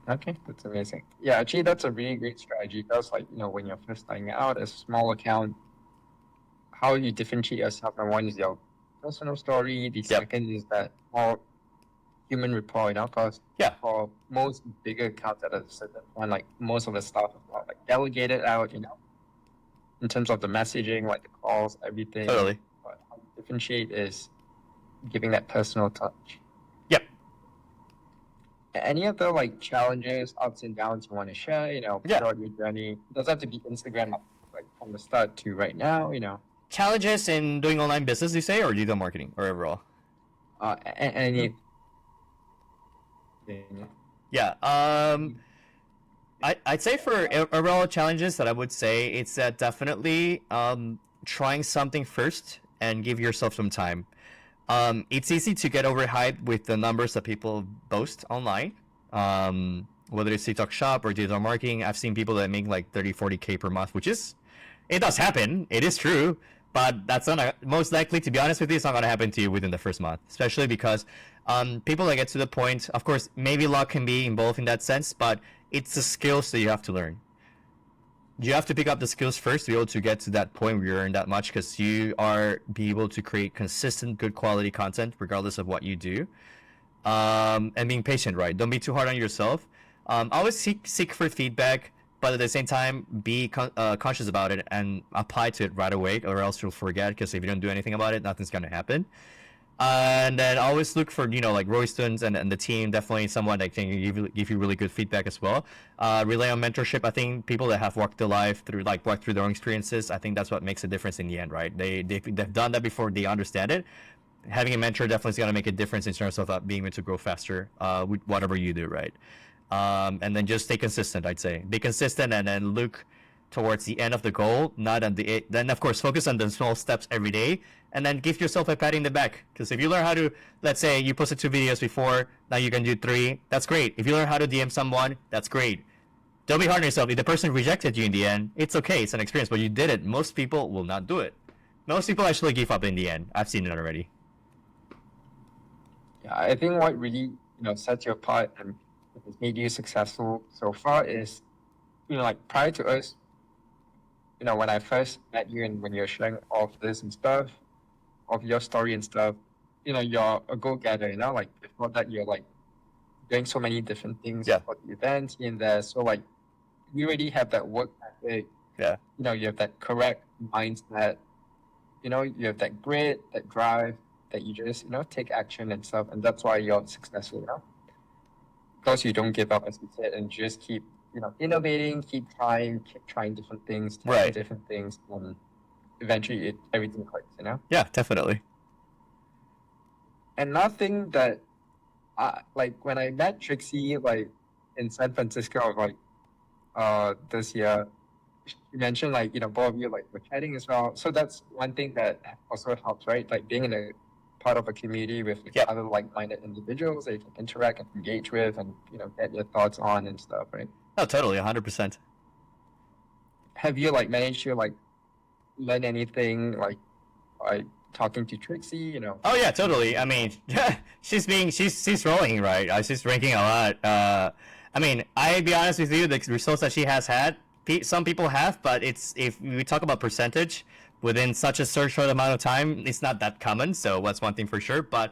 Okay, that's amazing. Yeah, actually that's a really great strategy because like, when you're first starting out as a small account, how you differentiate yourself, and one is your personal story, the second is that more human rapport, because for most bigger accounts at a certain point, like most of the stuff is not like delegated out, in terms of the messaging, like the calls, everything. Totally. But how you differentiate is giving that personal touch. Yep. Any other like challenges, ups and downs you want to share, throughout your journey? It doesn't have to be Instagram, like from the start to right now, Challenges in doing online business, you say, or digital marketing, or overall? Any. Yeah. I'd say for overall challenges that I would say it's that definitely trying something first and give yourself some time. It's easy to get overhyped with the numbers that people boast online. Whether it's TikTok Shop or digital marketing, I've seen people that make like 30, 40K per month, it does happen. It is true. But that's not most likely, to be honest with you, it's not going to happen to you within the first month, especially because people that get to the point, of course, maybe luck can be involved in that sense, but it's the skills that you have to learn. You have to pick up the skills first to be able to get to that point where you earn that much, because you are be able to create consistent, good quality content regardless of what you do. And being patient, right? Don't be too hard on yourself. Always seek for feedback, but at the same time, be conscious about it and apply to it right away, or else you'll forget, because if you don't do anything about it, nothing's going to happen. And then always look for, like Royston's and the team, definitely someone that can give you really good feedback as well. Rely on mentorship. I think people that have walked their life through, walked through their own experiences, I think that's what makes a difference in the end, right? They've done that before, they understand it. having a mentor definitely is gonna make a difference in terms of being able to grow faster with whatever you do, right? And then just stay consistent. I'd say be consistent, and then look towards the end of the goal, not on the then of course focus on the small steps every day, and then give yourself a pat in the back. Because if you learn how to, let's say you posted 2 videos before, now you can do 3. That's great. If you learn how to DM someone, that's great. Don't be hard on yourself. If the person rejected you in the end, it's okay. It's an experience, but you did it. Most people will not do it. Most people actually give up in the end. I've seen it already. Yeah, I think what really sets you apart and has made you successful so far is like prior to us, when I first met you and when you're sharing all of this and stuff, of your story and stuff, you're a go-getter, like before that you're like doing so many different things Yeah. for the events here and there. So like you already have that work ethic, Yeah. You have that correct mindset, you have that grit, that drive, that you just, take action and stuff, and that's why you're successful, Because you don't give up, as you said, and just keep, innovating, keep trying different things, testing Right. different things, and eventually everything clicks, Yeah, definitely. Another thing that, like when I met Trixie, like in San Francisco, like this year, she mentioned like both of you like were chatting as well. So that's one thing that also helps, right? Like being in a part of a community with like, Yep. other like-minded individuals that you can interact and engage with, and get your thoughts on and stuff, right? Oh, totally, 100%. Have you like managed to like learn anything like by talking to Trixie? Oh yeah, totally. I mean, she's rolling, right? She's ranking a lot. I mean, I be honest with you, the results that she has had, some people have, but it's if we talk about percentage within such a short amount of time, it's not that common. So that's one thing for sure. But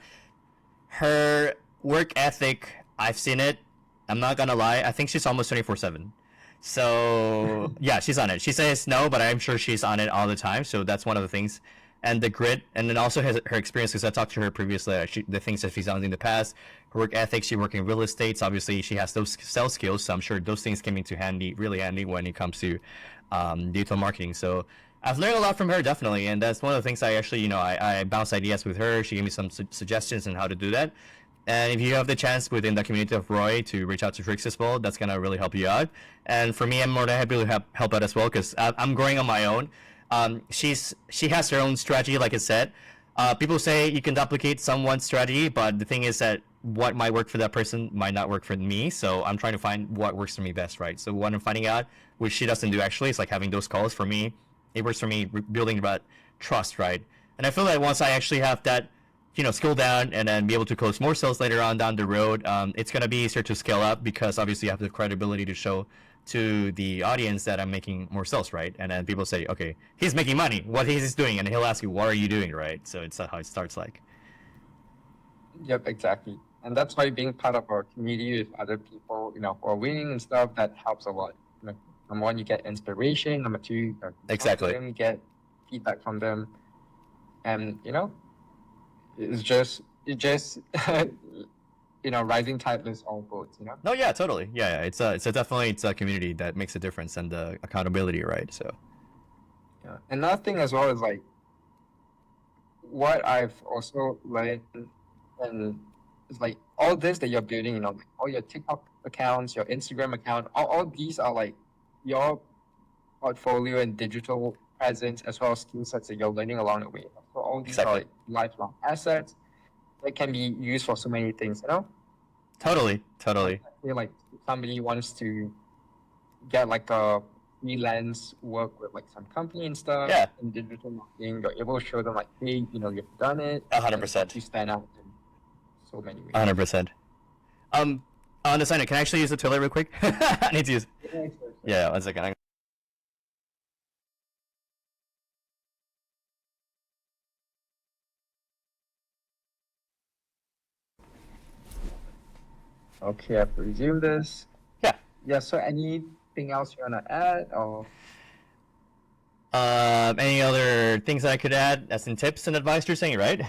her work ethic, I've seen it. I'm not gonna lie. I think she's almost 24/7. So yeah, she's on it. She says no, but I'm sure she's on it all the time. So that's one of the things. And the grit, and then also her experience, because I talked to her previously, the things that she's done in the past, her work ethic, she worked in real estate, so obviously she has those sales skills, so I'm sure those things came into really handy when it comes to digital marketing. So I've learned a lot from her, definitely, and that's one of the things I actually, I bounce ideas with her. She gave me some suggestions on how to do that. And if you have the chance within the community of Roy to reach out to Trix as well, that's gonna really help you out. And for me, I'm more than happy to help out as well, because I'm growing on my own. She has her own strategy, like I said. People say you can duplicate someone's strategy, but the thing is that what might work for that person might not work for me. So I'm trying to find what works for me best, right? So what I'm finding out, which she doesn't do actually, is like having those calls. For me, it works for me building that trust, right? And I feel like once I actually have that, skill down and then be able to close more sales later on down the road, it's gonna be easier to scale up, because obviously you have the credibility to show to the audience that I'm making more sales, right? And then people say, okay, he's making money. What is he doing? And he'll ask you, what are you doing, right? So it's how it starts like. Yep, exactly. And that's why being part of our community with other people, who are winning and stuff, that helps a lot. Number one, you get inspiration. Number two, you Exactly. you get feedback from them, and it's just rising tide lifts all boats. No, yeah, totally. Yeah. It's a community that makes a difference, and the accountability, right? So. Yeah. Another thing as well is like what I've also learned, and it's like all this that you're building, like all your TikTok accounts, your Instagram account, all these are like your portfolio and digital presence, as well as skill sets that you're learning along the way. So all these are like lifelong assets that can be used for so many things, Totally. I feel like somebody wants to get like a freelance work with like some company and stuff. Yeah. In digital marketing, you're able to show them like, hey, you've done it. 100%. You stand out in so many ways. 100%. On the side note, can I actually use the toilet real quick? I need to use. Yeah, 1 second. Okay, I've resumed this. Yeah. Yeah, so anything else you want to add, or? Any other things that I could add as in tips and advice you're saying, right?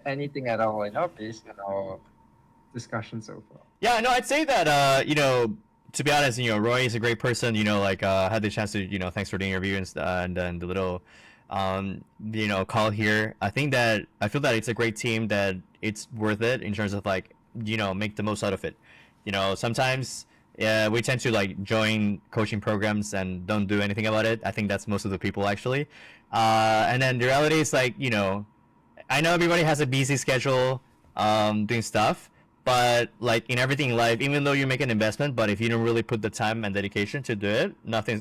Anything at all, based on our discussion so far. Yeah, no, I'd say that, to be honest, Roy is a great person, had the chance to, thanks for the interview and then the little call here. I feel that it's a great team, that it's worth it in terms of like, make the most out of it. Sometimes we tend to like join coaching programs and don't do anything about it. I think that's most of the people actually. And then the reality is like, I know everybody has a busy schedule, doing stuff, but like in everything in life, even though you make an investment, but if you don't really put the time and dedication to do it,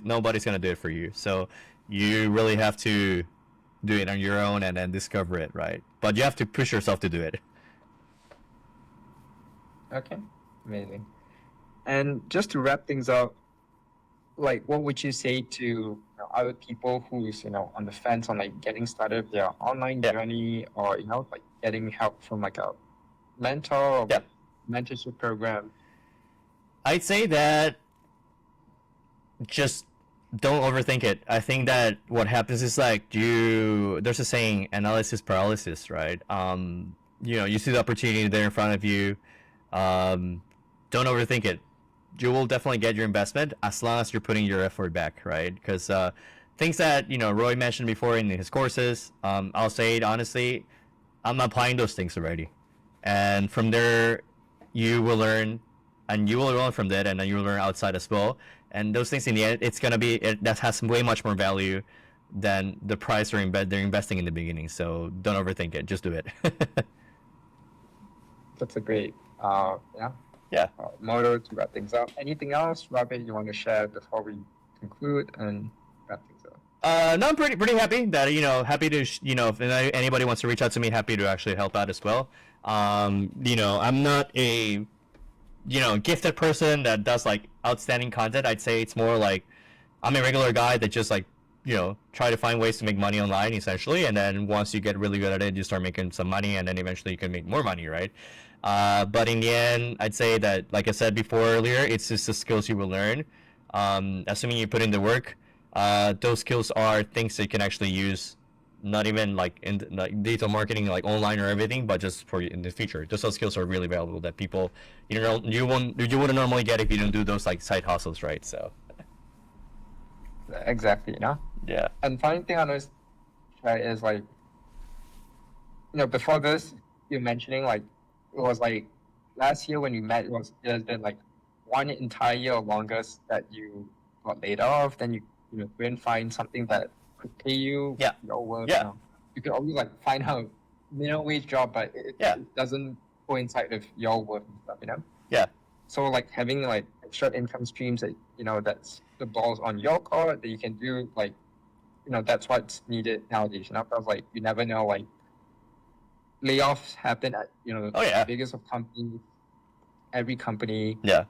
nobody's gonna do it for you. So you really have to do it on your own and then discover it, right? But you have to push yourself to do it. Okay, amazing. And just to wrap things up, like what would you say to other people who's on the fence on like getting started with their online Yeah. journey, or like getting help from like a mentor or Yeah. mentorship program? I'd say that just don't overthink it. I think that what happens is like there's a saying, analysis paralysis, right? You see the opportunity there in front of you. Um, don't overthink it. You will definitely get your investment as long as you're putting your effort back, right? Because things that Roy mentioned before in his courses, I'll say it honestly, I'm applying those things already, and from there, you will learn, and you will learn from that, and then you will learn outside as well. And those things in the end, it's gonna be that has way much more value than the price they're investing in the beginning. So don't overthink it. Just do it. That's a great Yeah. motto to wrap things up. Anything else, Robert, you want to share before we conclude and wrap things up? No, I'm pretty happy that happy to if anybody wants to reach out to me, happy to actually help out as well. I'm not a gifted person that does like outstanding content. I'd say it's more like I'm a regular guy that just like try to find ways to make money online essentially, and then once you get really good at it, you start making some money, and then eventually you can make more money, right? But in the end, I'd say that, like I said before earlier, it's just the skills you will learn. Assuming you put in the work, those skills are things that you can actually use, not even like in like digital marketing, like online or everything, but just for in the future. Just those skills are really valuable that people you wouldn't normally get if you don't do those like side hustles, right? So Exactly, yeah, And funny thing I noticed, right, is like, before this, you're mentioning like it was like last year when you met, it has been like one entire year or longer that you got laid off. Then you couldn't find something that could pay you Yeah. your worth. Yeah. You could always like find a minimum wage job, but Yeah. it doesn't coincide with your worth and stuff. Yeah. So like having like extra income streams that that's the balls on your court that you can do, like that's what's needed nowadays. Because like you never know, like layoffs happen at Oh yeah. the biggest of companies, every company. Yeah.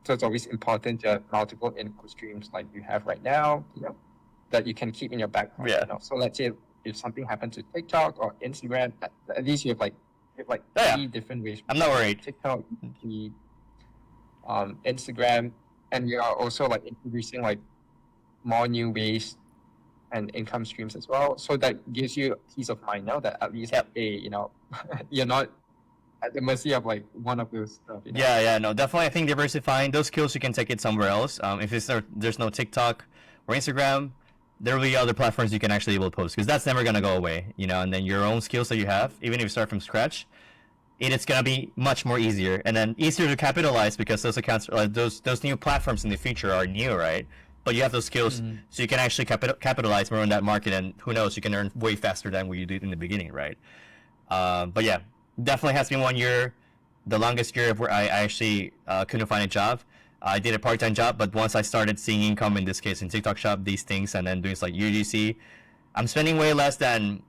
So it's always important to have multiple income streams like you have right now, that you can keep in your back pocket. Yeah. So let's say if something happened to TikTok or Instagram, at least you have like Yeah. three different ways. I'm not worried. TikTok, Instagram, and you are also like introducing like more new ways and income streams as well. So that gives you peace of mind now that at least you're not at the mercy of like one of those stuff. Yeah, no, definitely. I think diversifying those skills, you can take it somewhere else. If there's no TikTok or Instagram, there will be other platforms you can actually able to post, because that's never gonna go away. And then your own skills that you have, even if you start from scratch, it's gonna be much more easier, and then easier to capitalize, because those accounts, those new platforms in the future are new, right? But you have those skills, so you can actually capitalize more on that market, and who knows, you can earn way faster than what you did in the beginning, right? But yeah, definitely has been 1 year, the longest year where I actually couldn't find a job. I did a part-time job, but once I started seeing income, in this case in TikTok Shop, these things, and then doing like UGC, I'm spending way less than,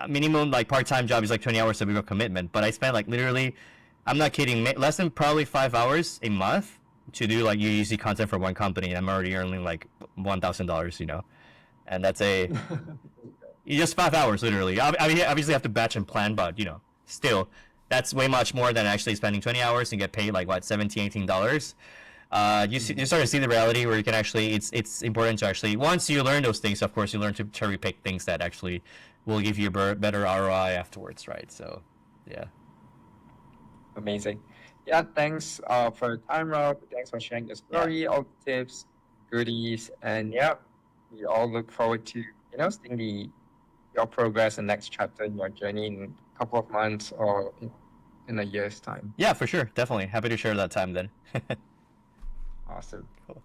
minimum like part-time job is like 20 hours a week of commitment, but I spend like literally, I'm not kidding, less than probably 5 hours a month to do like UGC content for one company, and I'm already earning like $1,000, and that's just 5 hours literally. I mean, obviously I have to batch and plan, but still, that's way much more than actually spending 20 hours and get paid like what, $17-18. You start to see the reality where you can actually, it's important to actually, once you learn those things, of course, you learn to cherry pick things that actually will give you a better ROI afterwards, right? So, yeah. Amazing. Yeah, thanks for your time, Rob. Thanks for sharing the story, all the tips, goodies, and yeah, we all look forward to, seeing your progress and next chapter in your journey in a couple of months or in a year's time. Yeah, for sure. Definitely. Happy to share that time then. Awesome. Cool.